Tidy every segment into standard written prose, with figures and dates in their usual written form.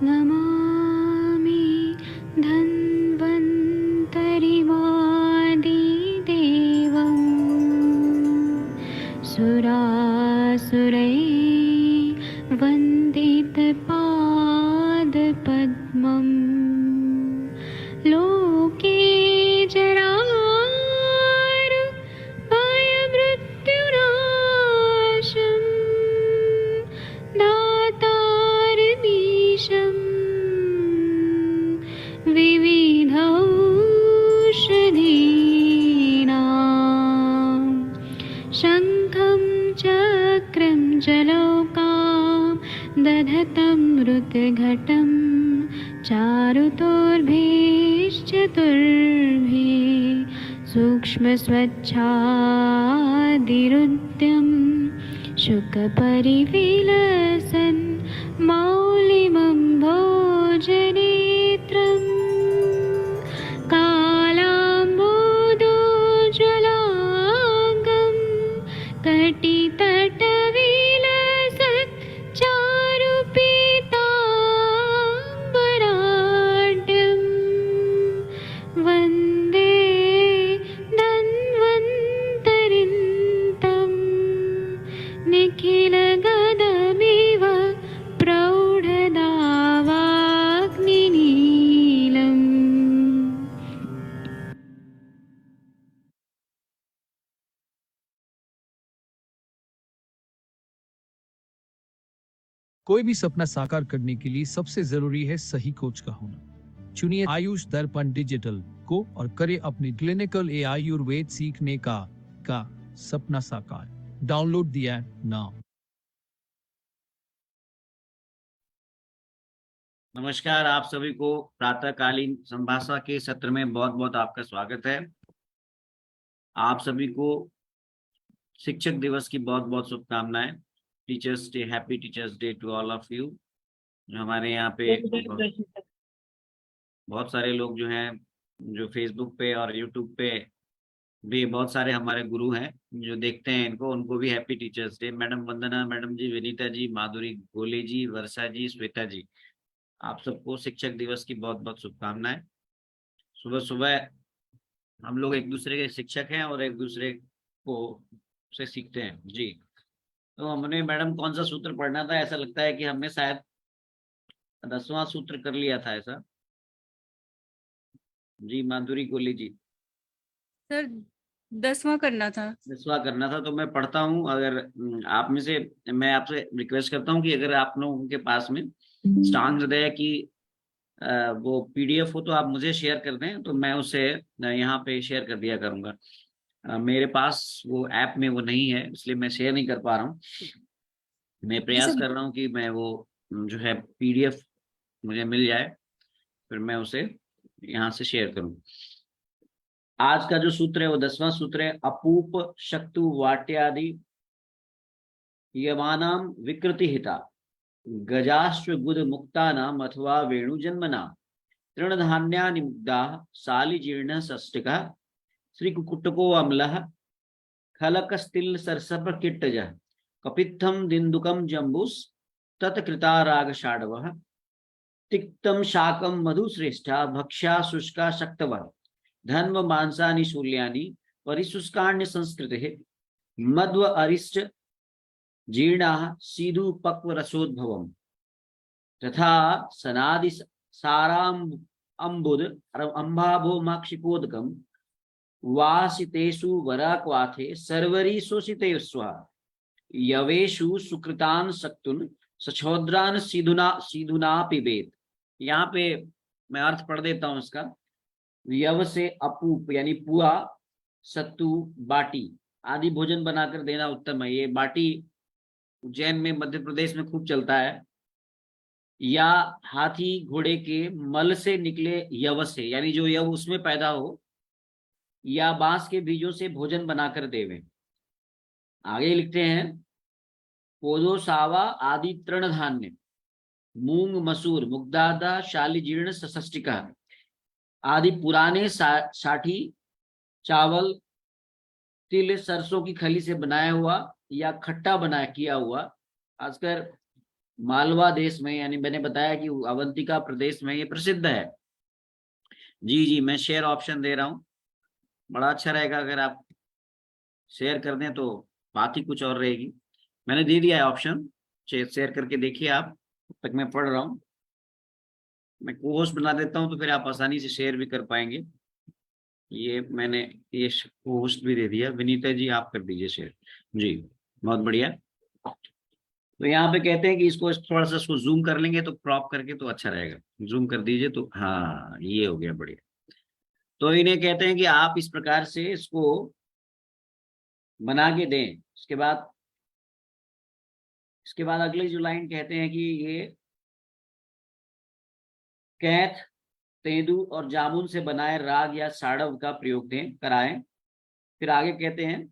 नमामि धन्वन्तरिमादिदेवम् सुरासुरैर्वन्दितपादपद्मम् लोके जरामृत्युनाशम् दातारमीशम् विविधौषधीनां शङ्खं चक्रं जलौकां दधतं मृतघटं चारुतोर्भिश्चतुर्भिः सूक्ष्मस्वच्छादिरुद्यं शुकपरिविलसन् मौलिमं भोजनेत्रम् कालाम्बोदोज्ज्वलाङ्गं कटितटविलसत् चारुपीताम्बराढ्यं वन्दे धन्वन्तरिन्तं निखिलगदमिव प्रौढदावाग्निनीलम्। कोई भी सपना साकार करने के लिए सबसे जरूरी है सही कोच का होना। चुनिए आयुष दर्पण डिजिटल को और करे अपनी क्लिनिकल आयुर्वेद सीखने का सपना साकार। डाउनलोड दिया नाउ। नमस्कार, आप सभी को प्रातःकालीन संभाषा के सत्र में बहुत बहुत आपका स्वागत है। आप सभी को शिक्षक दिवस की बहुत बहुत शुभकामनाएं। Teachers day, happy teachers day to all of you. हमारे यहाँ पे बहुत सारे लोग जो हैं, जो फेसबुक पे और यूट्यूब पे भी बहुत सारे हमारे गुरु हैं जो देखते हैं इनको, उनको भी हैप्पी टीचर्स डे। मैडम वंदना मैडम जी, विनीता जी, माधुरी गोले जी, वर्षा जी, श्वेता जी, आप सबको शिक्षक दिवस की बहुत बहुत शुभकामनाएं। सुबह सुबह हम लोग एक दूसरे के शिक्षक हैं और एक दूसरे को से सीखते हैं जी। तो हमने मैडम कौन सा सूत्र पढ़ना था? ऐसा लगता है कि हमने शायद 10वां सूत्र कर लिया था ऐसा। जी माधुरी गोले जी, सर 10वां करना था। 10वां करना था। तो मैं पढ़ता हूँ। अगर आप में से, मैं आपसे रिक्वेस्ट करता हूँ कि अगर आप लोगों के पास में अष्टांग हृदय की वो पीडीएफ हो तो आप मुझे शेयर कर दें, तो मैं उसे यहाँ पे शेयर कर दिया करूंगा। मेरे पास वो ऐप में वो नहीं है, इसलिए मैं शेयर नहीं कर पा रहा हूँ। मैं प्रयास कर रहा हूँ कि मैं वो जो है पीडीएफ मुझे मिल जाए, फिर मैं उसे यहाँ से शेयर करूँ। आज का जो सूत्र है वो 10वां सूत्र है। अपूप शक्तु वाट्यादि यमानाम विकृति हिता गजाश्व गुद मुक्ता नाम अथवा वेणु जन्मना तृणधान्यानि मुग्धा शालिजीर्ण षष्टिका श्री कुकुटको अम्लः खलकस्तिल सरसप किट्टज कपित्थम दिन्दुकम जम्बुस तत्कृताराग शाडवः तिक्तम शाकम मधुश्रेष्ठा भक्ष्या शुष्का शक्तवः धन्व मांसानि शूल्यानि परिशुष्काण्य संस्कृतिः मध्व अरिष्ट जीर्णाः सीधु पक्व रसोद्भवम् तथा सनादि साराम अम्बुद अम्भाभो माक्षिपोदकम वासितेषु वराक्वाथे सर्वरी शोषिते स्वा यवेषु सुकृतान सक्तुन सछोद्रान सीधुना पिबेत। यहाँ पे मैं अर्थ पढ़ देता हूँ इसका। यव से अपूप यानी पुआ, सत्तू, बाटी आदि भोजन बनाकर देना उत्तम है। ये बाटी उज्जैन में, मध्य प्रदेश में खूब चलता है। या हाथी घोड़े के मल से निकले यव से, यानी जो यव उसमें पैदा हो, या बांस के बीजों से भोजन बनाकर देवे। आगे लिखते हैं कोदो सावा आदि तृण धान्य मूंग मसूर मुग्धादा शालिजीर्ण सष्टिका आदि पुराने साठी चावल तिल सरसों की खली से बनाया हुआ या खट्टा बनाया किया हुआ, खासकर मालवा देश में, यानी मैंने बताया कि अवंतिका प्रदेश में ये प्रसिद्ध है। जी जी, मैं शेयर ऑप्शन दे रहा हूँ। बड़ा अच्छा रहेगा अगर आप शेयर कर दें, तो बात ही कुछ और रहेगी। मैंने दे दिया है ऑप्शन, शेयर करके देखिए आप। तब तक मैं पढ़ रहा हूँ। मैं को होस्ट बना देता हूँ, तो फिर आप आसानी से शेयर भी कर पाएंगे। ये मैंने ये को होस्ट भी दे दिया। विनीता जी आप कर दीजिए शेयर। जी बहुत बढ़िया। तो यहाँ पे कहते हैं कि इसको थोड़ा सा इसको जूम कर लेंगे तो क्रॉप करके तो अच्छा रहेगा। जूम कर दीजिए तो हाँ, ये हो गया बढ़िया। तो इन्हें कहते हैं कि आप इस प्रकार से इसको बना के दें। इसके बाद अगली जो लाइन कहते हैं कि ये कैथ, तेंदू और जामुन से बनाए राग या साड़व का प्रयोग कराएं। फिर आगे कहते हैं,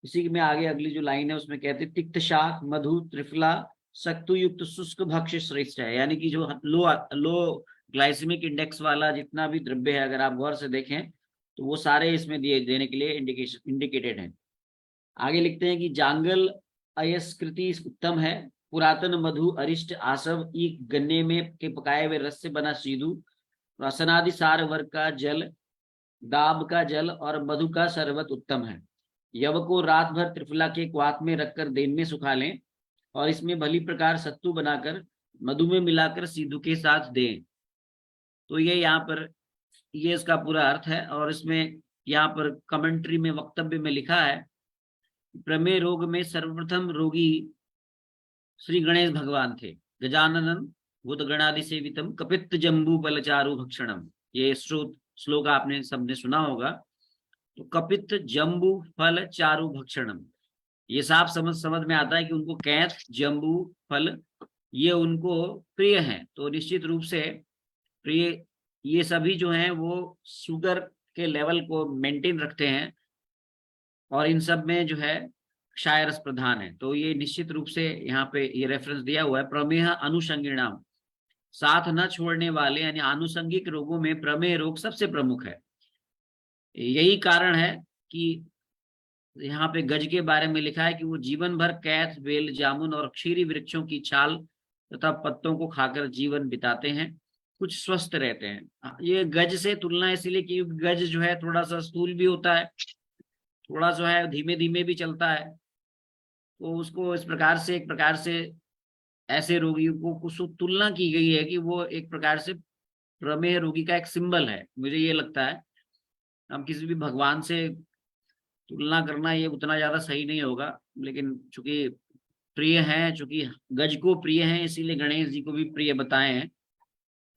इसी में आगे अगली जो लाइन है उसमें कहते हैं तिक्त शाक, मधु, त्रिफला, सत्तु युक्त शुष्क भक्ष्य श्रेष्ठ है। यानी कि जो लो ग्लाइसेमिक इंडेक्स वाला जितना भी द्रव्य है, अगर आप गौर से देखें तो वो सारे इसमें देने के लिए इंडिकेटेड हैं। आगे लिखते हैं कि जांगल अयस्कृति उत्तम है। पुरातन मधु, अरिष्ट, आसव, ईख, गन्ने में के पकाए हुए रस से बना सीधू, रसनादि सार वर्ग का जल, दाब का जल और मधु का शरबत उत्तम है। यव को रात भर त्रिफला के क्वाथ में रखकर दिन में सुखा लें और इसमें भली प्रकार सत्तू बनाकर मधु में मिलाकर सीधू के साथ दें। तो ये यहाँ पर ये इसका पूरा अर्थ है। और इसमें यहाँ पर कमेंट्री में, वक्तव्य में लिखा है, प्रमेय रोग में सर्वप्रथम रोगी श्री गणेश भगवान थे। गजाननम भूत गणादि सेवितम कपित्त जम्बू बलचारु भक्षणम। ये श्लोक आपने सबने सुना होगा। तो कपित्त जम्बू फल चारु भक्षणम, ये साफ समझ में आता है कि उनको कैथ, जम्बू फल ये उनको प्रिय हैं। तो निश्चित रूप से प्रिय, ये सभी जो हैं वो शुगर के लेवल को मेंटेन रखते हैं और इन सब में जो है क्षय रस प्रधान है। तो ये निश्चित रूप से यहाँ पे ये रेफरेंस दिया हुआ है। प्रमेह अनुषंगिणाम, साथ न छोड़ने वाले यानी आनुषंगिक रोगों में प्रमेह रोग सबसे प्रमुख है। यही कारण है कि यहाँ पे गज के बारे में लिखा है कि वो जीवन भर कैथ, बेल, जामुन और क्षीरी वृक्षों की छाल तथा पत्तों को खाकर जीवन बिताते हैं, कुछ स्वस्थ रहते हैं। ये गज से तुलना इसलिए कि गज जो है थोड़ा सा स्थूल भी होता है, थोड़ा जो है धीमे धीमे भी चलता है। तो उसको इस प्रकार से, एक प्रकार से ऐसे रोगियों को कुछ तुलना की गई है कि वो एक प्रकार से प्रमेह रोगी का एक सिंबल है। मुझे ये लगता है हम किसी भी भगवान से तुलना करना ये उतना ज्यादा सही नहीं होगा, लेकिन चूंकि प्रिय हैं, चूंकि गज को प्रिय हैं, इसीलिए गणेश जी को भी प्रिय बताए हैं।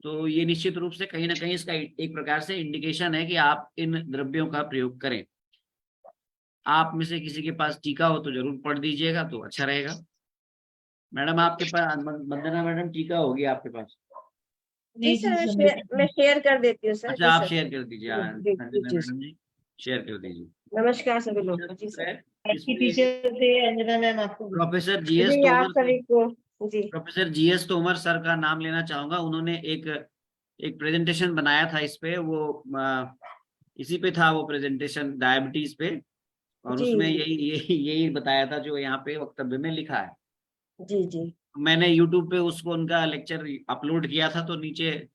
तो ये निश्चित रूप से कहीं ना कहीं इसका एक प्रकार से इंडिकेशन है कि आप इन द्रव्यों का प्रयोग करें। आप में से किसी के पास टीका हो तो जरूर पढ़ दीजिएगा, तो अच्छा रहेगा। मैडम आपके पास, वंदना मैडम टीका होगी आपके पास? जी सर, मैं शेयर कर देती हूँ सर। अच्छा आप शेयर कर दीजिए। मैडम जी शेयर कर दीजिए। नमस्कार सभी लोगों को। जी सर, टीचर थे अंजना मैम आपको। प्रोफेसर जीएस जी आप तोमर, सभी को जी। प्रोफेसर जीएस तोमर सर का नाम लेना चाहूंगा। उन्होंने एक प्रेजेंटेशन बनाया था इस पे, वो इसी पे था वो प्रेजेंटेशन, डायबिटीज पे, और उसमें यही बताया था जो यहाँ पे वक्तव्य में लिखा है। जी जी, मैंने यूट्यूब पे उसको उनका लेक्चर अपलोड किया था, तो नीचे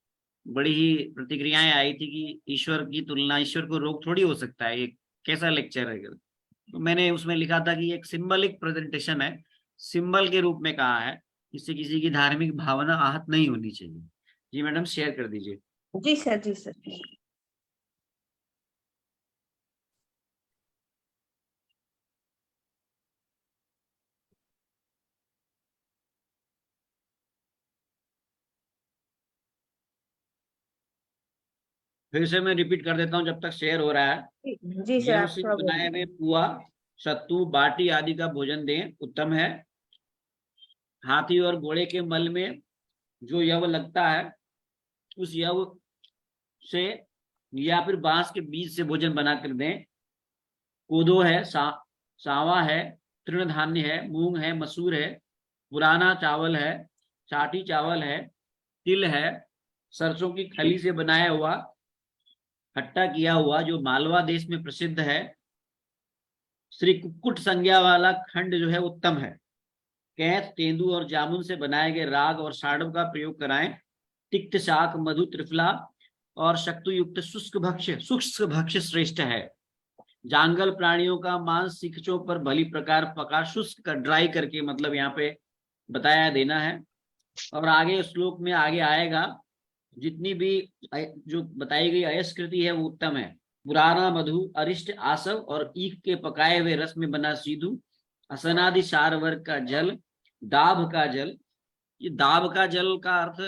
बड़ी ही प्रतिक्रियाएं आई थी कि ईश्वर की तुलना, ईश्वर को रोग थोड़ी हो सकता है, ये कैसा लेक्चर है। तो मैंने उसमें लिखा था कि एक सिंबलिक प्रेजेंटेशन है, सिंबल के रूप में कहा है, इससे किसी की धार्मिक भावना आहत नहीं होनी चाहिए। जी मैडम शेयर कर दीजिए। जी सर, जी सर। फिर से मैं रिपीट कर देता हूँ जब तक शेयर हो रहा है। जी सर, आप से बनाए हुए पुआ, सत्तू, बाटी आदि का भोजन दें, उत्तम है। हाथी और घोड़े के मल में जो यव लगता है उस यव से या फिर बांस के बीज से भोजन बनाकर दें। कोदो है, सावा है, तृण धान्य है, मूंग है, मसूर है, पुराना चावल है, चाटी चावल है, तिल है, सरसों की खली से बनाया हुआ खट्टा किया हुआ जो मालवा देश में प्रसिद्ध है, श्री कुक्कुट संज्ञा वाला खंड जो है उत्तम है। कैथ, तेंदु और जामुन से बनाए गए राग और साड़व का प्रयोग कराएं। तिक्त, शाक, मधु, त्रिफला और शक्ति युक्त शुष्क भक्ष्य श्रेष्ठ है। जांगल प्राणियों का मांस सिकचों पर भली प्रकार पका शुष्क कर ड्राई करके, मतलब यहाँ पे बताया देना है। और आगे श्लोक में आगे आएगा, जितनी भी जो बताई गई अयस्कृति है वो उत्तम है। पुराना, मधु, अरिष्ट, आसव और ईख के पकाए हुए रस में बना सीधु, असनादि सार वर्ग का जल, दाभ का जल। ये दाभ का जल का अर्थ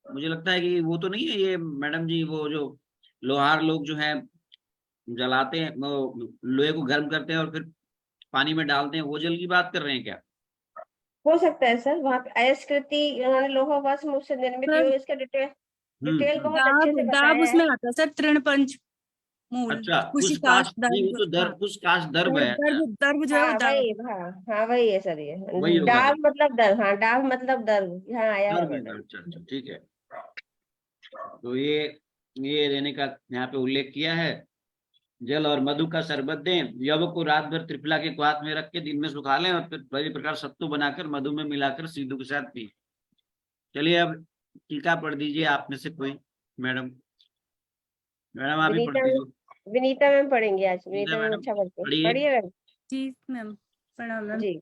मुझे लगता है कि वो तो नहीं है ये मैडम जी, वो जो लोहार लोग जो है जलाते हैं, वो लोहे को गर्म करते हैं और फिर पानी में डालते हैं, वो जल की बात कर रहे हैं क्या? हो सकता है सर, वहाँ पे अयस्कृति उन्होंने लोहा वाष्प मुख से निर्मित सर, योग, इसका डिटेल बहुत अच्छे दाब से दाब बताया उसमें है। आता है सर, तृण पंच मूल, अच्छा, कुशिकाश, कुश नहीं, वो तो दर्भ, हाँ, कुश दर्भ है। दर्भ जो है वो हाँ दाब। वही, हाँ वही है सर, ये वही होगा डाव फिर, मतलब दर्द, हाँ डाव मतलब दर्द, यहाँ आया है दर्भ है, वर्ड। अच्छा अच्छा ठीक है। तो ये देने का यहाँ पे उल्लेख किया है। जल और मधु का शरबत दें, यव को रात भर त्रिफला के क्वाथ में रख के दिन में सुखा लें और फिर बड़ी प्रकार सत्तू बनाकर मधु में मिलाकर सीधु के साथ पी। चलिए अब टीका पढ़ दीजिए आप में से कोई, मैडम। मैडम आप ही पढ़ विनीता दीजिए। विनीता मैम पढ़ेंगे आज, गीता विनीता मैम मैडम अच्छा पढ़ती है, पढ़िए। पढ़िए मैम। जी मैम, प्रणाम मैम। जी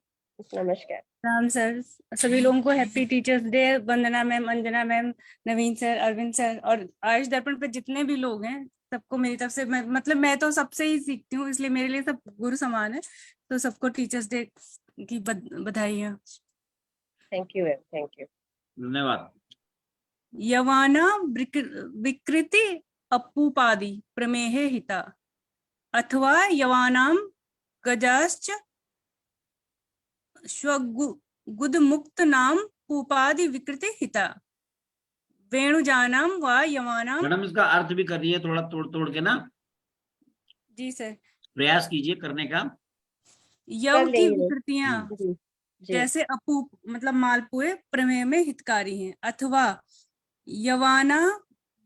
नमस्कार। राम सर, सभी लोगों को हैप्पी टीचर्स डे। वंदना मैम, अंजना मैम, नवीन सर, अरविंद सर और आयुष दर्पण पे जितने भी लोग हैं, सबको मेरी तरफ से, मैं तो सबसे ही सीखती हूँ, इसलिए मेरे लिए सब गुरु समान है। तो सबको टीचर्स डे की बधाई है। Thank you ma'am, thank you. धन्यवाद। यवाना विकृति अपूपादि प्रमेह हिता, अथवा यवानाम गजाश्च स्वगुद मुक्त नाम पूपादि विकृति हिता, वेणुजानाम व यवानाम। मैडम इसका अर्थ भी करिए थोड़ा तोड़ तोड़ के ना, जी सर। प्रयास कीजिए करने का। यव कर की लेंगे विकृतियां जी जी। जैसे अपूप मतलब मालपुए प्रमेय में हितकारी हैं, अथवा यवाना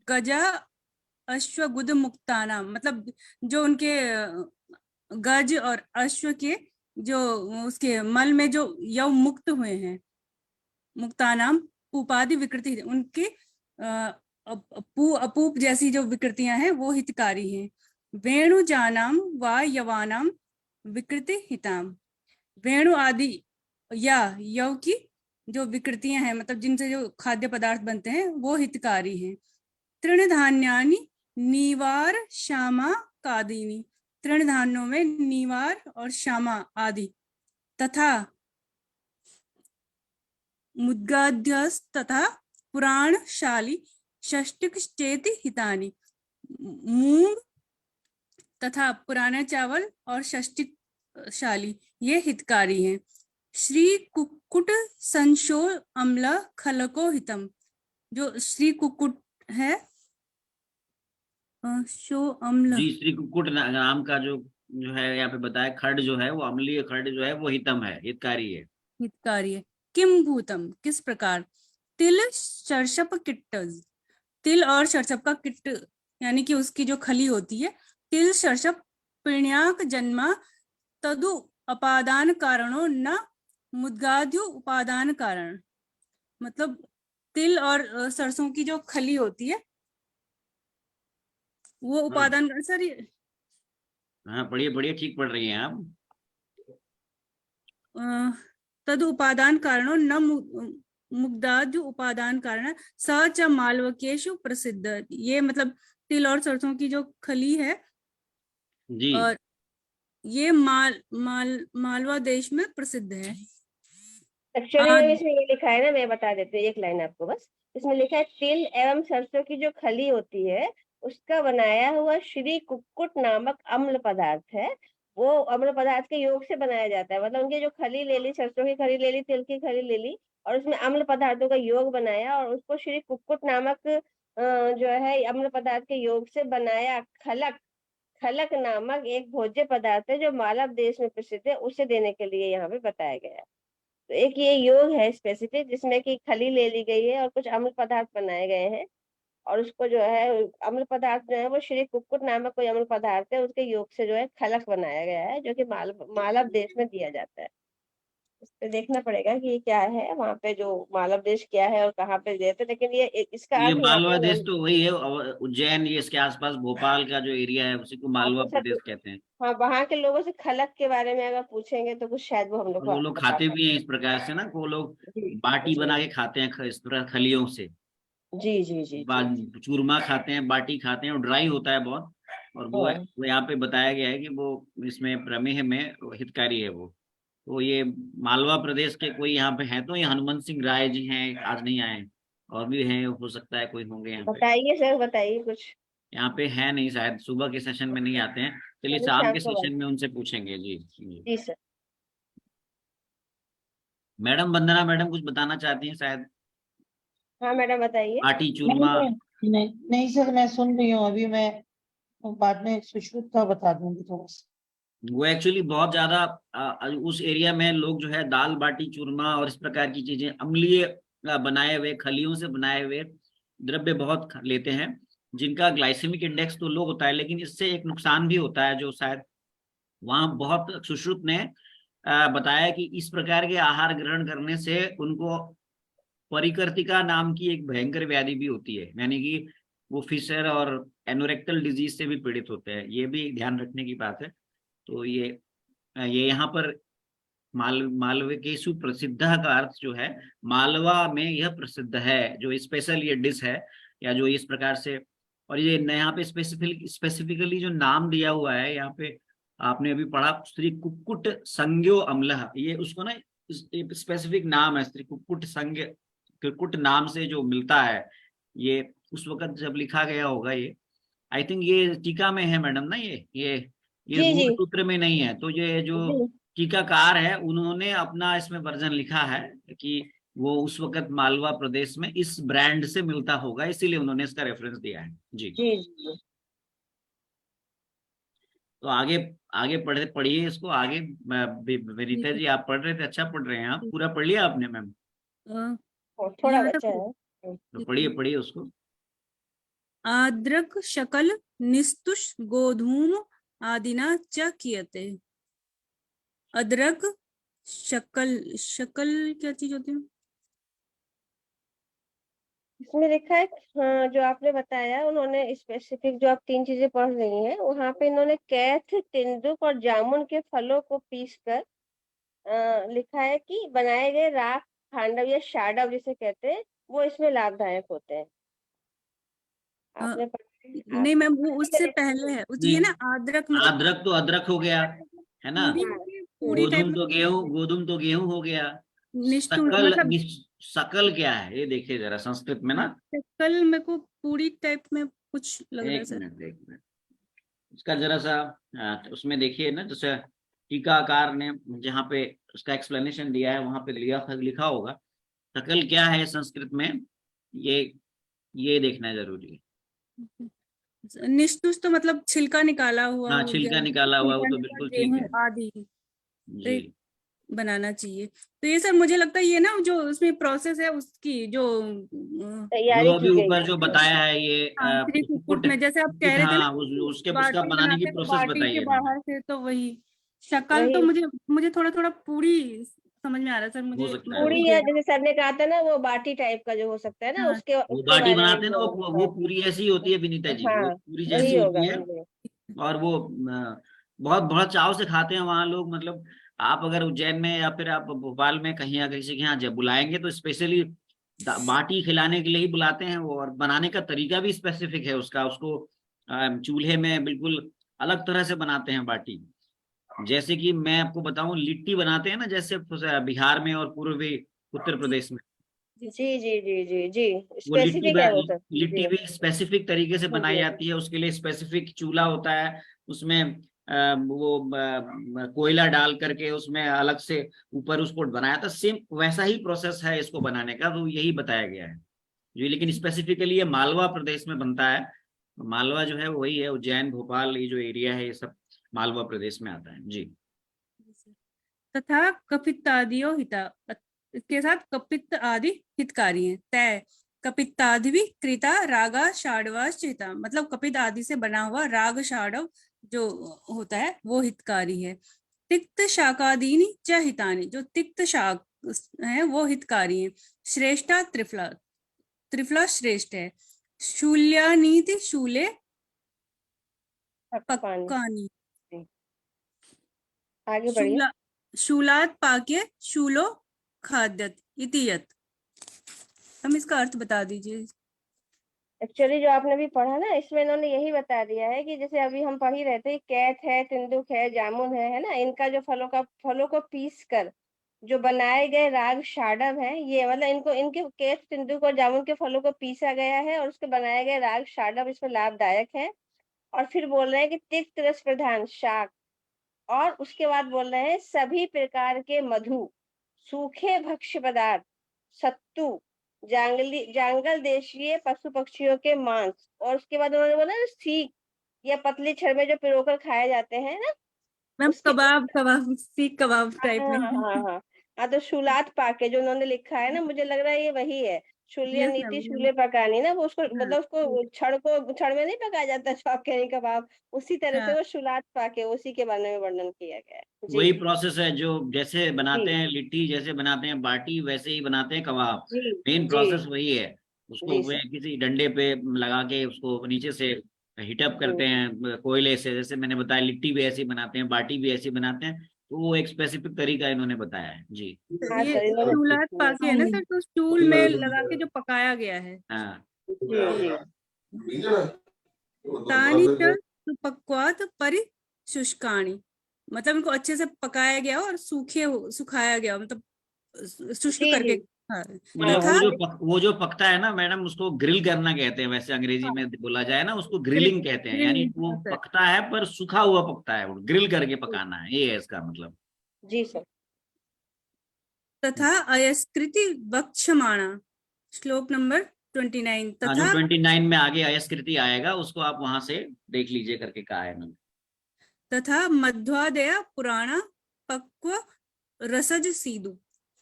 गजा अश्वगुद मुक्ताना, मतलब जो उनके गज और अश्व के जो उसके मल में जो यव मुक्त हुए हैं, मुक्तानाम पूपादि विकृति, उनकी अपूप जैसी जो विकृतियां हैं वो हितकारी हैं। वेणु जानाम व यवानाम विकृति हिताम, वेणु आदि या यव की जो विकृतियां हैं, मतलब जिनसे जो खाद्य पदार्थ बनते हैं वो हितकारी हैं। तृण धान्यानि नीवार श्यामा कादीनी, तृण धान्यों में नीवार और श्यामा आदि, तथा मुद्गाध्यस तथा पुराणशाली षष्टिक चेति हितानि, मूंग तथा पुराना चावल और षष्टिक शाली ये हितकारी हैं। श्री कुक्कुट संशो अम्ल खलको हितम, जो श्री कुक्कुट है, शो अम्ल, जी, श्री कुक्कुट नाम का जो जो है यहाँ पे बताया, खड जो है वो अम्लीय खड जो है वो हितम है, हितकारी है। हितकारी है। किम भूतम, किस प्रकार, तिल शर्षप किट्ट, तिल और शर्षप का किट्ट यानी कि उसकी जो खली होती है, तिल शर्षप पिण्याक जन्मा तदु अपादान कारणों न मुद्गाद्यु उपादान कारण, मतलब तिल और सरसों की जो खली होती है वो उपादान सर हाँ पढ़िए पढ़िए, ठीक पढ़ रही हैं आप। तद उपादान कारणों न मुग्धाद्यु उपादान कारण स च मालवकेशु प्रसिद्ध, ये मतलब तिल और सरसों की जो खली है जी और ये मालवा देश में प्रसिद्ध है। एक्चुअली में इसमें ये लिखा है ना, मैं बता देती हूँ एक लाइन आपको बस। इसमें लिखा है तिल एवं सरसों की जो खली होती है उसका बनाया हुआ श्री कुक्कुट नामक अम्ल पदार्थ है। वो अम्ल पदार्थ के योग से बनाया जाता है, मतलब उनकी जो खली ले ली, सरसों की खली ले ली, तिल की खली ले ली और उसमें अम्ल पदार्थों का योग बनाया और उसको श्री कुक्कुट नामक जो है अम्ल पदार्थ के योग से बनाया। खलक, खलक नामक एक भोज्य पदार्थ है जो मालव देश में प्रसिद्ध है, उसे देने के लिए यहाँ पे बताया गया है। तो एक ये योग है स्पेसिफिक जिसमें कि खली ले ली गई है और कुछ अम्ल पदार्थ बनाए गए हैं और उसको जो है अम्ल पदार्थ जो है वो श्री कुक्कुट नामक कोई अम्ल पदार्थ है, उसके योग से जो है खलक बनाया गया है जो कि मालव देश में दिया जाता है। इस पे देखना पड़ेगा कि ये क्या है, वहाँ पे जो मालव देश क्या है और कहाँ पे गए थे, लेकिन ये इसका ये अर्थ यहाँ मालवा देश पे तो वही है, और उज्जैन ये इसके आसपास भोपाल का जो एरिया है उसी को मालवा आपके प्रदेश साथ। कहते हैं। हाँ, वहाँ के लोगों से खलक के बारे में अगर पूछेंगे तो कुछ शायद वो हम लोग और को वो लोग बता खाते पाए। भी हैं इस प्रकार से ना, वो लोग जी बाटी जी बना के खाते हैं इस तरह खलियों से। जी जी जी जी। चूरमा खाते हैं, बाटी खाते हैं, और ड्राई होता है बहुत। और हाँ, वो यहाँ पे बताया गया है कि वो इसमें प्रमेह में हितकारी है वो। तो ये मालवा प्रदेश के कोई यहाँ पे हैं, तो ये हनुमंत सिंह राय जी हैं, आज नहीं आए। और भी हैं, हो सकता है कोई होंगे यहाँ पे। बताइए सर, बताइए कुछ। यहाँ पे है नहीं, शायद सुबह के सेशन में नहीं आते हैं। चलिए चलिए शाम शाम के को बात। सेशन में उनसे पूछेंगे जी। जी जी सर। मैडम, वंदना मैडम कुछ बताना चाहती हैं शायद। हाँ मैडम बताइए। बाटी नहीं चूरमा। नहीं नहीं नहीं सर, मैं सुन रही हूँ अभी। मैं बाद में सुश्रुत का बता दूंगी थोड़ा सा। वो एक्चुअली बहुत ज्यादा उस एरिया में लोग जो है दाल बाटी चूरमा और इस प्रकार की चीजें, अम्लीय बनाए हुए खलियों से बनाए हुए द्रव्य बहुत लेते हैं, जिनका ग्लाइसेमिक इंडेक्स तो लो होता है, लेकिन इससे एक नुकसान भी होता है जो शायद वहां बहुत सुश्रुत ने बताया कि इस प्रकार के आहार ग्रहण करने से उनको परिकर्तिका नाम की एक भयंकर व्याधि भी होती है, यानी कि वो फिशर और एनोरेक्टल डिजीज से भी पीड़ित होते हैं। ये भी ध्यान रखने की बात है। तो ये यहाँ पर मालवे के सुप्रसिद्ध का अर्थ जो है, मालवा में यह प्रसिद्ध है, जो स्पेशल ये डिश है, या जो इस प्रकार से। और ये यहाँ पे स्पेसिफिकली जो नाम दिया हुआ है यहाँ पे, आपने अभी पढ़ा श्री कुक्कुट संज्ञो अम्लः, ये उसको ना स्पेसिफिक नाम है, श्री कुक्कुट संज्ञ, कुक्कुट नाम से जो मिलता है ये, उस वक्त जब लिखा गया होगा ये। आई थिंक ये टीका में है मैडम ना, ये जी जी मूल सूत्र में नहीं है। तो ये जो जी टीकाकार है उन्होंने अपना इसमें वर्जन लिखा है कि वो उस वक्त मालवा प्रदेश में इस ब्रांड से मिलता होगा, इसीलिए उन्होंने इसका रेफरेंस दिया है जी। जी जी। तो आगे आगे पढ़िए इसको आगे। विनीता जी आप पढ़ रहे थे, अच्छा पढ़ रहे हैं आप, पूरा पढ़ लिया आपने मैम? थोड़ा यहाँ बच्चा तक है। तो पढ़िए पढ़िए उसको। आद्रक शकल निस्तुष गोधूम आदिना च कियते। अदरक शकल, शकल क्या चीज होती है? इसमें लिखा है, हाँ, जो आपने बताया उन्होंने स्पेसिफिक, जो आप 3 चीजें पढ़ रही हैं वहां पे इन्होंने कैथ, तेंदुक और जामुन के फलों को पीस कर लिखा है कि बनाए गए राख, खांडव या शाडव जिसे कहते हैं, वो इसमें लाभदायक होते हैं। आपने पढ़ा है? नहीं मैम, वो उससे पहले है। ये ना नहीं, अदरक मतलब अदरक तो अदरक हो गया, है ना। पूरी हाँ, पूरी टाइप में। गोधूम तो गेहूं हो गया। निष्ठुर मतलब सकल क्या है ये देखिए जरा संस्कृत में ना। शकल मेरे को पूरी टाइप में कुछ लग रहा है सर। एक मिनट इसका जरा सा उसमें देखिए ना, जैसे टीकाकार ने जहाँ पे उसका एक्सप्लेनेशन दिया है वहां पे लिखा होगा सकल क्या है संस्कृत में, ये ये देखना जरूरी है। निष्ठुष तो मतलब छिलका निकाला हुआ हाँ, हो छिलका गया, निकाला हुआ वो तो छिलका बिल्कुल ठीक गेहूं है आदि जी। बनाना चाहिए। तो ये सर मुझे लगता है ये ना जो उसमें प्रोसेस है उसकी जो जो तैयारी अभी की गई ऊपर जो है। बताया है ये हाँ, श्री कुक्कुट कुक्कुट में जैसे आप कह रहे थे ना हाँ कि उसका बाटी बनाने की बनाते हैं तो प्रोसेस बाटी बताई के है मैंने। बाहर से, तो वही शक्ल तो वही मुझे थोड़ा थोड़ा पूरी समझ में आ रहा है सर, हो मुझे सकता है, भूल पूरी, या गया। जैसे सर ने कहा था ना, वो बाटी टाइप का जो हो सकता है ना, हाँ उसके वो उसके बाटी बारे में बनाते हैं ना, वो हाँ पूरी ऐसी होती है विनीता जी, वो हाँ, पूरी वही जैसी होगा होती है। वही होगा। और वो बहुत बहुत चाव से खाते हैं वहां लोग, मतलब आप अगर उज्जैन में या फिर आप भोपाल में कहीं या किसी के यहाँ जब बुलाएंगे तो स्पेशली बाटी खिलाने के लिए ही बुलाते हैं वो। और बनाने का तरीका भी स्पेसिफिक है उसका, उसको चूल्हे में बिल्कुल अलग तरह से बनाते हैं बाटी। जैसे कि मैं आपको बताऊं, लिट्टी बनाते हैं ना जैसे बिहार में और पूर्वी उत्तर जी प्रदेश में, जी जी जी जी जी, वो स्पेसिफिक है वो सब। लिट्टी जी भी स्पेसिफिक तरीके से जी बनाई जी जाती है, उसके लिए स्पेसिफिक चूल्हा होता है। उसमें वो कोयला डाल करके उसमें अलग से ऊपर उसको बनाया था, सेम वैसा ही प्रोसेस है इसको बनाने का, तो यही बताया गया है जी। लेकिन स्पेसिफिकली ये मालवा प्रदेश में बनता है। मालवा जो है वही है, उज्जैन भोपाल ये जो एरिया है ये सब मालवा प्रदेश में आता है जी। तथा कपित्तादियो हिता, इसके साथ कपित्त आदि हितकारी हैं। तय कपित्तादि कृता रागा शाडवाश्च हिता, मतलब कपित आदि से बना हुआ राग शाडव जो होता है वो हितकारी है। तिक्त शाकादीनि च हितानि, जो तिक्त शाक है वो हितकारी हैं। श्रेष्ठा त्रिफला, त्रिफला श्रेष्ठ है। शूल्यानीति शूले पक्वान। पक्कानि, आगे बढ़िए। शूला शूलात पाक्य शूलो खाद्यत इति यत्। हम इसका अर्थ बता दीजिए। एक्चुअली जो आपने भी पढ़ा ना, इसमें इन्होंने यही बता दिया है कि जैसे अभी हम पढ़ ही रहे थे, कैथ है, तिंदुक है, जामुन है ना, इनका जो फलों को पीस कर जो बनाए गए राग शाडव है, ये मतलब इनको इनके कैथ, तिंदुक और जामुन के फलों को पीसा गया है और उसके बनाए गए राग शाडव इसमें लाभदायक है। और फिर बोल रहे हैं कि तिक्त रस प्रधान शाक, और उसके बाद बोल रहे हैं सभी प्रकार के मधु, सूखे भक्ष्य पदार्थ, सत्तू, जांगल देशीय पशु पक्षियों के मांस, और उसके बाद उन्होंने बोला ना सीख या पतली छड़ में जो पिरोकर खाए जाते हैं ना, मैम उसके कबाब, कबाब सीख कबाब टाइप हाँ में। हाँ हाँ हाँ हाँ, तो शूलात पाके जो उन्होंने लिखा है ना, मुझे लग रहा है ये वही है। शूल्य यस नीति मैम। शूले पकानी ना, वो उसको हाँ मतलब उसको छड़ में नहीं पकाया जाता, जो आप कह रही कबाब, उसी तरह से हाँ वो शूलात पाके, उसी के बारे में वर्णन किया गया है जी। वही प्रोसेस है जो जैसे बनाते जी हैं लिट्टी, जैसे बनाते हैं बाटी, वैसे ही बनाते हैं कबाब। जी मेन जी प्रोसेस वही है। उसको जी वे सर। किसी डंडे पे लगा के उसको नीचे से हीटअप करते हम्म, हैं कोयले से, जैसे मैंने बताया लिट्टी भी ऐसे ही बनाते हैं, बाटी भी ऐसे ही बनाते हैं। तो वो एक स्पेसिफिक तरीका इन्होंने बताया है जी। हाँ ये सर इन्होंने। चूल्हा पाके है ना सर, तो स्टूल में लगा के जो पकाया गया है। हाँ जी जी तानी च सुपक्वात परिशुष्काणि, मतलब इनको अच्छे से पकाया गया और सुखाया गया, मतलब शुष्क जी करके। जी हाँ, मतलब हाँ तथा वो जो पकता है ना मैडम, उसको ग्रिल करना कहते हैं, वैसे अंग्रेजी में बोला जाए ना उसको ग्रिलिंग कहते हैं, यानी वो सर। पकता है पर सूखा हुआ पकता है, वो ग्रिल करके पकाना है, ये है इसका मतलब। जी सर। तथा अयस्कृति वक्षमाणा, श्लोक नंबर 29। हाँ, जो तथा 29 में आगे अयस्कृति आएगा उसको आप वहां से देख लीजिए करके कहा है इन्होंने। तथा मध्वादया पुराण पक्व रसज सीधु,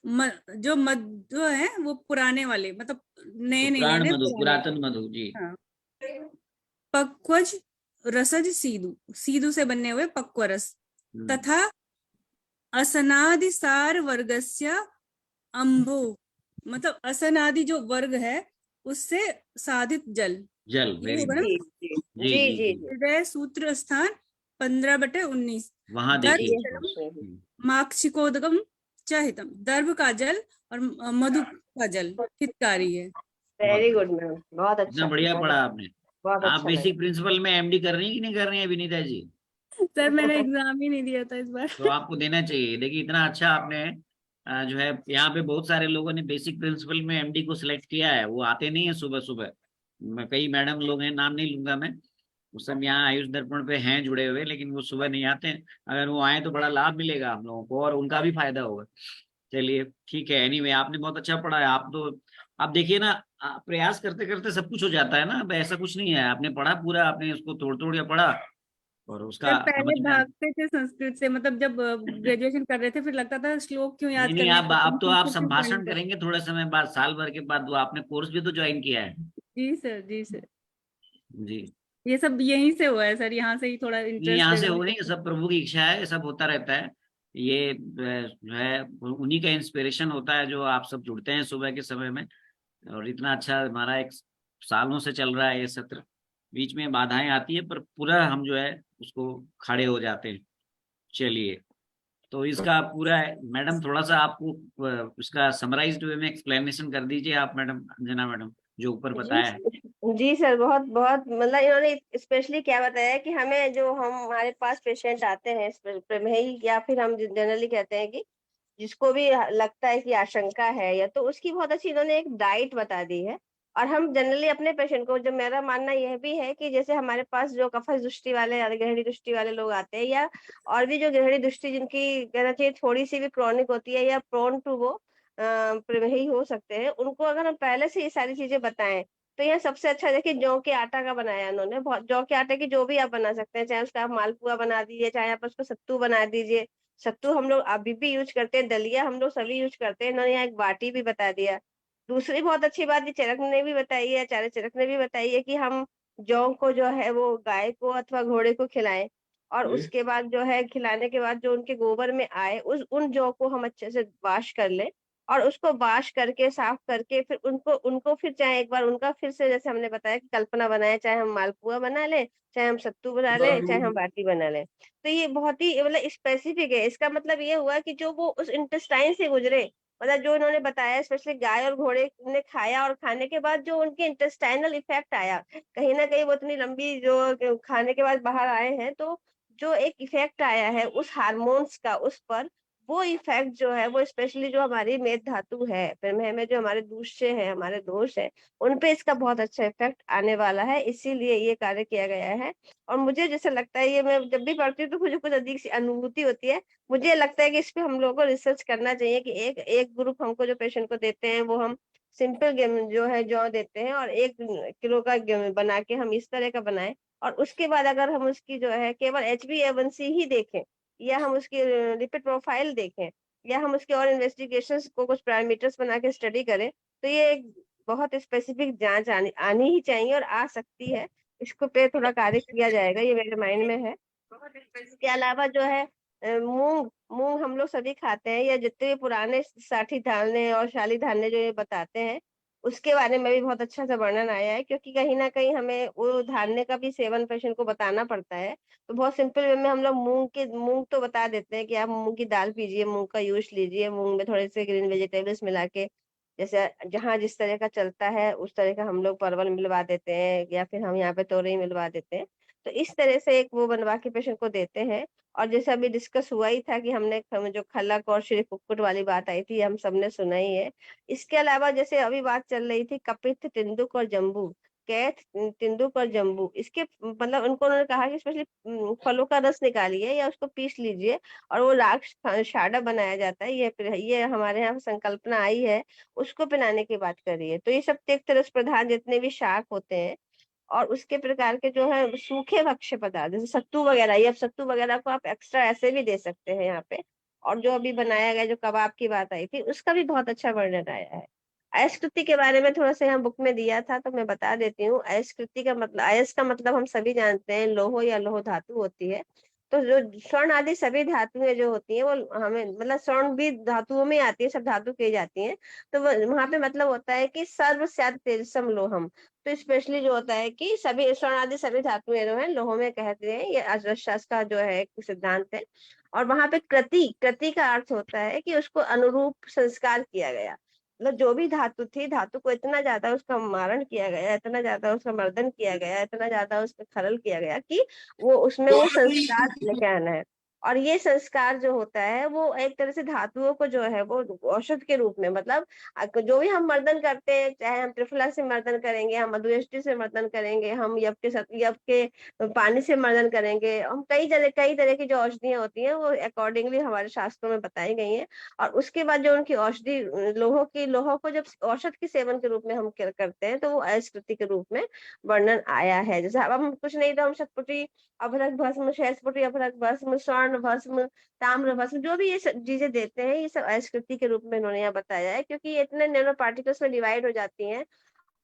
जो मध्व है वो पुराने वाले, मतलब नए नहीं पुराण लेने, मधु, पुराने। पुरातन मधु जी। हाँ, पक्वज रसज सीधु, सीधु से बनने हुए पक्व रस। तथा असनादिसार वर्गस्य अंबो, मतलब असनादि जो वर्ग है उससे साधित जल, जल, ये वेरी होगा गुड। ना। जी जी जी जी जी जी जी, जी हृदय सूत्र स्थान 15/19। वहां दर्भ देखिए। ये जलम माक्षिकोदकम चाहितम, दर्भ का जल और मधु का जल हितकारी है। बहुत वेरी बढ़िया, गुड मैम, बहुत इतना अच्छा, बढ़िया बहुत पढ़ा अच्छा, आपने। बहुत आप अच्छा लगा। बेसिक प्रिंसिपल में एमडी कर रही हैं कि नहीं कर रही हैं विनीता जी? सर मैंने एग्जाम ही नहीं दिया था इस बार। तो आपको देना चाहिए। देखिए इतना अच्छा आपने जो है, यहाँ पे बहुत सारे लोगों ने बेसिक प्रिंसिपल में एमडी को सिलेक्ट किया है, वो आते नहीं है सुबह सुबह। कई मैडम लोग हैं, नाम नहीं लूंगा मैं, वो सब यहाँ आयुष दर्पण पे हैं जुड़े हुए, लेकिन वो सुबह नहीं आते हैं। अगर वो आए तो बड़ा लाभ मिलेगा हम लोगों को और उनका भी फायदा होगा। चलिए ठीक है, एनीवे आपने बहुत अच्छा पढ़ा है। आप तो आप देखिए ना, प्रयास करते करते सब कुछ हो जाता है ना। अब ऐसा कुछ नहीं है, आपने पढ़ा पूरा, आपने उसको तोड़ तोड़ के पढ़ा और उसका सर पहले समझ में भागते थे संस्कृत से, मतलब जब ग्रेजुएशन कर रहे थे फिर लगता था श्लोक क्यों नहीं याद नहीं, करने आप पड़ते हैं, तो आप संस्कृत से पढ़ने संभाषण पड़ते। करेंगे थोड़े समय बाद, साल भर के बाद। वो आपने कोर्स भी तो ज्वाइन किया है। जी सर, जी सर। जी, ये सब यहीं से हुआ है सर, यहाँ से ही थोड़ा नहीं इंटरेस्ट यहाँ से हो नहीं, डेवलप। सब प्रभु की इच्छा है, ये सब होता रहता है। ये जो है उन्हीं का इंस्पिरेशन होता है, जो आप सब जुड़ते हैं सुबह के समय में। और इतना अच्छा हमारा एक सालों से चल रहा है ये सत्र। बीच में बाधाएं आती है पर पूरा हम जो है उसको खड़े हो जाते हैं। चलिए, तो इसका पूरा मैडम थोड़ा सा आपको इसका समराइज्ड वे में एक्सप्लेनेशन कर दीजिए आप मैडम, अंजना मैडम, जो ऊपर जी बताया है। जी सर, बहुत बहुत मतलब इन्होंने स्पेशली क्या बताया कि हमें जो हमारे पास पेशेंट आते हैं प्रमेही, या फिर हम जनरली कहते हैं कि जिसको भी लगता है कि आशंका है, या तो उसकी बहुत अच्छी इन्होंने एक डाइट बता दी है। और हम जनरली अपने पेशेंट को, जो मेरा मानना यह भी है कि जैसे हमारे पास जो कफज दृष्टि वाले या गहरी दृष्टि वाले लोग आते हैं, या और भी जो गहरी दृष्टि जिनकी कहना चाहिए थोड़ी सी भी क्रॉनिक होती है या प्रोन टू वो प्रमेही हो सकते हैं, उनको अगर हम पहले से ये सारी चीजें बताएं, तो यह सबसे अच्छा देखिए जौ के आटा का बनाया उन्होंने, बहुत जौ के आटे की जो भी आप बना सकते हैं, चाहे उसका आप मालपुआ बना दीजिए, चाहे आप उसको सत्तू बना दीजिए। सत्तू हम लोग अभी भी यूज करते हैं, दलिया हम लोग सभी यूज करते हैं, इन्होंने यहाँ एक बाटी भी बता दिया। दूसरी बहुत अच्छी बात ये चरक ने भी बताई है, आचार्य चरक ने भी बताई है कि हम जौ को जो है वो गाय को अथवा घोड़े को खिलाएं। और उसके बाद जो है खिलाने के बाद जो उनके गोबर में आए उन जौ को हम अच्छे से वॉश कर ले, और उसको वॉश करके साफ करके फिर उनको उनको फिर चाहे एक बार उनका फिर से जैसे हमने बताया कि कल्पना बनाए, चाहे हम मालपुआ बना ले, चाहे हम सत्तू बना ले, चाहे हम बाटी बना ले। तो ये बहुत ही मतलब स्पेसिफिक है। इसका मतलब ये हुआ कि जो वो उस इंटेस्टाइन से गुजरे, मतलब जो उन्होंने बताया स्पेशली गाय और घोड़े ने खाया और खाने के बाद जो उनके इंटेस्टाइनल इफेक्ट आया, कहीं ना कहीं वो इतनी लंबी जो खाने के बाद बाहर आए हैं, तो जो एक इफेक्ट आया है उस हार्मोन्स का उस पर, वो इफेक्ट जो है वो स्पेशली जो हमारी मेद धातु है, प्रमेह में जो हमारे दूष्य है, हमारे दोष है, उन पे इसका बहुत अच्छा इफेक्ट आने वाला है, इसीलिए ये कार्य किया गया है। और मुझे जैसे लगता है, ये मैं जब भी पढ़ती हूँ तो मुझे कुछ अधिक सी अनुभूति होती है। मुझे लगता है कि इस पे हम लोगों को रिसर्च करना चाहिए कि एक एक ग्रुप हमको जो पेशेंट को देते हैं वो हम सिंपल गेम जो है जौ देते हैं, और 1 किलो का बना के हम इस तरह का बनाएं, और उसके बाद अगर हम उसकी जो है केवल HbA1c ही देखें, या हम उसकी लिपिड प्रोफाइल देखें, या हम उसके और इन्वेस्टिगेशंस को कुछ पैरामीटर्स बना के स्टडी करें, तो ये एक बहुत स्पेसिफिक जांच आनी ही चाहिए और आ सकती है। इसको पे थोड़ा कार्य किया जाएगा, ये मेरे माइंड में है। इसके अलावा जो है मूंग मूंग हम लोग सभी खाते हैं, या जितने भी पुराने साठी धान्य और शाली धान्य जो ये बताते हैं, उसके बारे में भी बहुत अच्छा सा वर्णन आया है, क्योंकि कहीं ना कहीं हमें वो धान्य का भी सेवन पेशेंट को बताना पड़ता है। तो बहुत सिंपल वे में हम लोग मूंग तो बता देते हैं कि आप मूंग की दाल पीजिए, मूंग का यूज लीजिए, मूंग में थोड़े से ग्रीन वेजिटेबल्स मिला के, जैसे जहाँ जिस तरह का चलता है उस तरह का हम लोग परवल मिलवा देते हैं, या फिर हम यहाँ पे तोरई मिलवा देते हैं। तो इस तरह से एक वो बनवा के पेशेंट को देते हैं। और जैसे अभी डिस्कस हुआ ही था कि जो खलक और श्री कुक्कुट वाली बात आई थी, हम सबने सुना ही है। इसके अलावा जैसे अभी बात चल रही थी कपित्थ, तिंदुक और जम्बू, कैथ, तिंदुक और जम्बू, इसके मतलब उनको उन्होंने कहा कि स्पेशली फलों का रस निकालिए या उसको पीस लीजिए, और वो राग शाड़ा बनाया जाता है, ये हमारे यहाँ संकल्पना आई है, उसको पिलाने की बात करिए। तो ये सब तेग तरस प्रधान जितने भी शाक होते हैं, और उसके प्रकार के जो है सूखे भक्ष्य पदार्थ जैसे सत्तू वगैरह, ये अब सत्तू वगैरह को आप एक्स्ट्रा ऐसे भी दे सकते हैं यहाँ पे। और जो अभी बनाया गया जो कबाब की बात आई थी, उसका भी बहुत अच्छा वर्णन आया है। अयस्कृति के बारे में थोड़ा सा यहाँ बुक में दिया था, तो मैं बता देती हूँ। अयस्कृति का मतलब, अयस का मतलब हम सभी जानते हैं लोहो या लोह धातु होती है। तो जो स्वर्ण आदि सभी धातुएं जो होती हैं वो हमें मतलब स्वर्ण भी धातुओं में आती है, सब धातु कही जाती हैं। तो वहां पे मतलब होता है कि सर्व स्यात् तेजसम लोहम। तो स्पेशली जो होता है कि सभी स्वर्ण आदि सभी धातुएं जो है लोह में कहते हैं, ये अर्थशास्त्र का जो है एक सिद्धांत है। और वहां पे कृति कृति का अर्थ होता है कि उसको अनुरूप संस्कार किया गया, मतलब जो भी धातु थी, धातु को इतना ज्यादा उसका मारण किया गया, इतना ज्यादा उसका मर्दन किया गया, इतना ज्यादा उसका खनन किया गया कि वो उसमें वो संस्कार लेके आना है। और ये संस्कार जो होता है वो एक तरह से धातुओं को जो है वो औषध के रूप में, मतलब जो भी हम मर्दन करते हैं, चाहे हम त्रिफला से मर्दन करेंगे, हम मधुयष्टि से मर्दन करेंगे, हम यव के पानी से मर्दन करेंगे, हम कई तरह की जो औषधियां होती हैं वो अकॉर्डिंगली हमारे शास्त्रों में बताई गई हैं। और उसके बाद जो उनकी औषधि लोहों को जब औषध के सेवन के रूप में हम करते हैं, तो वो अयस्कृति के रूप में वर्णन आया है। जैसे अब हम कुछ नहीं तो हम शतपुटी, अभ्रक भस्म, सहस्पुटी अभ्रक भस्म, स्वर्ण भस्म, ताम्र भस्म, जो भी ये सब चीजें देते हैं, ये सब अयस्कृति के रूप में इन्होंने यहाँ बताया है, क्योंकि ये इतने नैनो पार्टिकल्स में डिवाइड हो जाती हैं,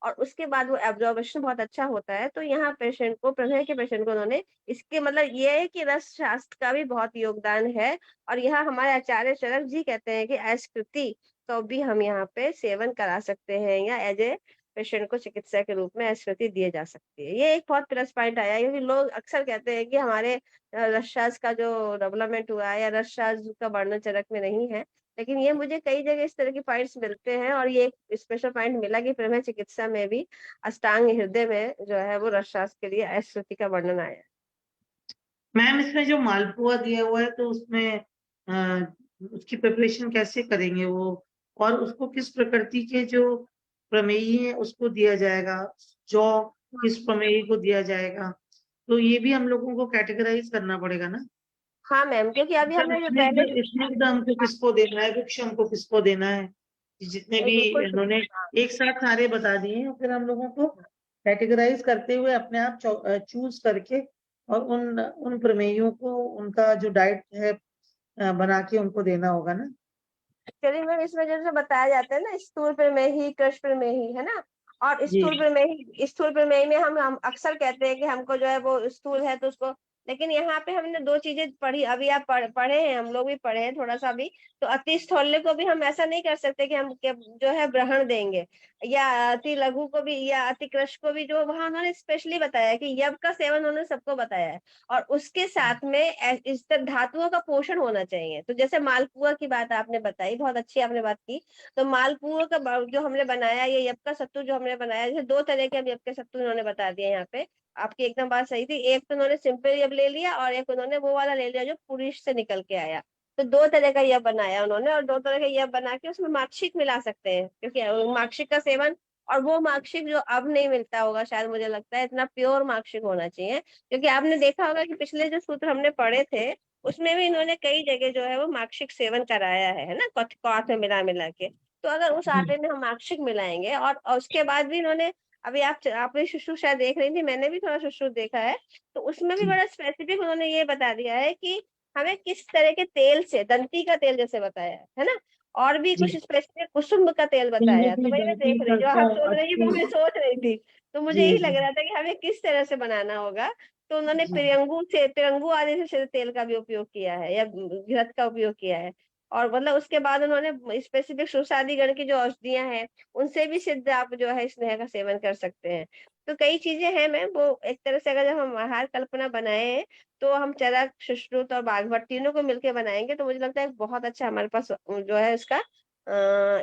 और उसके बाद वो एब्जॉर्बेशन बहुत अच्छा होता है। तो यहाँ पेशेंट को, प्रमेह के पेशेंट को उन्होंने, इसके मतलब ये है कि रस शास्त्र का भी बहुत योगदान है। और यहाँ हमारे आचार्य चरक जी कहते हैं कि अयस्कृति तो भी हम यहाँ पे सेवन करा सकते हैं, या एज ए पेशेंट को चिकित्सा के रूप में अयस्कृति दिए जा सकती है। ये एक बहुत प्लस पॉइंट आया है, क्योंकि लोग अक्सर कहते हैं कि हमारे रसशास्त्र का जो डेवलपमेंट हुआ है या रसशास्त्र का वर्णन चरक में नहीं है, लेकिन ये मुझे कई जगह इस तरह के पॉइंट्स मिलते हैं, और ये एक स्पेशल पॉइंट मिला कि प्रमेह चिकित्सा में भी अष्टांग हृदय में जो है वो रसशास्त्र के लिए अयस्कृति का वर्णन आया है। मैम इसमें जो मालपुआ दिया हुआ है तो उसमें उसकी प्रिपरेशन कैसे करेंगे वो, और उसको किस प्रकृति के जो प्रमेयी है उसको दिया जाएगा, जो किस प्रमेयी को दिया जाएगा, तो ये भी हम लोगों को कैटेगराइज करना पड़ेगा ना। हाँ मैम, क्योंकि अभी मतलब हमने जो पहले इसमें हमको किसको देना है, वृक्ष हमको किसको देना है, जितने भी बिल्कुल इन्होंने एक साथ सारे बता दिए हैं, फिर हम लोगों को कैटेगराइज करते हुए अपने आप चूज करके और उन प्रमेयों को उनका जो डाइट है बना के उनको देना होगा ना। एक्चुअली मैम इसमें जैसे बताया जाता है ना, स्थूल प्रमेही, कृष्ण प्रमेही, है ना। और जी स्थूल प्रमेही में हम अक्सर कहते हैं कि हमको जो है वो स्थूल है तो उसको लेकिन यहाँ पे हमने दो चीजें पढ़ी, अभी आप पढ़े हैं, हम लोग भी पढ़े हैं थोड़ा सा भी। तो अति स्थौल्य को भी हम ऐसा नहीं कर सकते कि हम जो है ग्रहण देंगे, या अति लघु को भी, या अति कृश को भी, जो वहां उन्होंने स्पेशली बताया कि यव का सेवन उन्होंने सबको बताया है। और उसके साथ में इस तरह धातुओं का पोषण होना चाहिए। तो जैसे मालपुआ की बात आपने बताई, बहुत अच्छी आपने बात की। तो मालपुआ का जो हमने बनाया, ये यव का सत्तू जो हमने बनाया, जैसे दो तरह के यव के सत्तू इन्होंने बता दिया यहाँ पे। आपकी एकदम बात सही थी। एक तो उन्होंने सिंपल यव ले लिया, और एक उन्होंने वो वाला ले लिया जो पुरुष से निकल के आया। तो दो तरह का यव बनाया उन्होंने, और दो तरह का यव बना के उसमें मार्कशीट मिला सकते हैं, क्योंकि मार्कशीट का सेवन, और वो मार्कशीट जो अब नहीं मिलता होगा शायद, मुझे लगता है इतना प्योर मार्कशीट होना चाहिए। क्योंकि आपने देखा होगा कि पिछले जो सूत्र हमने पढ़े थे, उसमें भी इन्होंने कई जगह जो है वो मार्कशीट सेवन कराया है ना, कॉथ में मिला मिला के। तो अगर उस आटे में हम मार्कशीट मिलाएंगे, और उसके बाद भी इन्होंने, अभी आपने सुश्रुत शायद देख रही थी, मैंने भी थोड़ा सुश्रुत देखा है, तो उसमें भी बड़ा स्पेसिफिक उन्होंने ये बता दिया है कि हमें किस तरह के तेल से, दंती का तेल जैसे बताया है ना, और भी जी कुछ स्पेसिफिक कुसुम का तेल मैंने बताया। तो भी वही मैं देख दंती रही, जो का आप सोच रही थी वो अच्छी। मैं सोच रही थी। तो मुझे जी यही लग जी रहा था कि हमें किस तरह से बनाना होगा। तो उन्होंने जी तिरंगू आदि से तेल का भी उपयोग किया है, या घृत का उपयोग किया है। और मतलब उसके बाद उन्होंने स्पेसिफिक सुसादी गण की जो औषधियां हैं, उनसे भी सिद्ध आप जो है स्नेह का सेवन कर सकते हैं। तो कई चीजें हैं मैम, वो एक तरह से अगर जब हम आहार कल्पना बनाए हैं, तो हम चरक, सुश्रुत और बागवट तीनों को मिलके बनाएंगे, तो मुझे लगता है बहुत अच्छा हमारे पास जो है इसका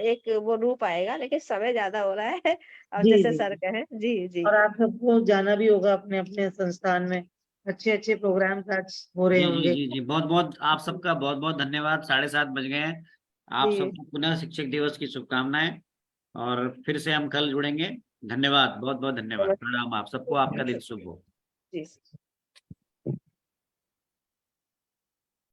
एक वो रूप आएगा। लेकिन समय ज्यादा हो रहा है, और जी जैसे जी सर कहें। जी जी और आप सबको जाना भी होगा अपने अपने संस्थान में, अच्छे अच्छे प्रोग्राम्स आज हो रहे जी जी होंगे। जी जी, बहुत बहुत आप सबका बहुत बहुत धन्यवाद। 7:30 बज गए हैं। आप जी सबको पुनः शिक्षक दिवस की शुभकामनाएं, और फिर से हम कल जुड़ेंगे। धन्यवाद, बहुत बहुत धन्यवाद। नमस्ते। प्रणाम आप सबको, आपका दिन शुभ हो। जी।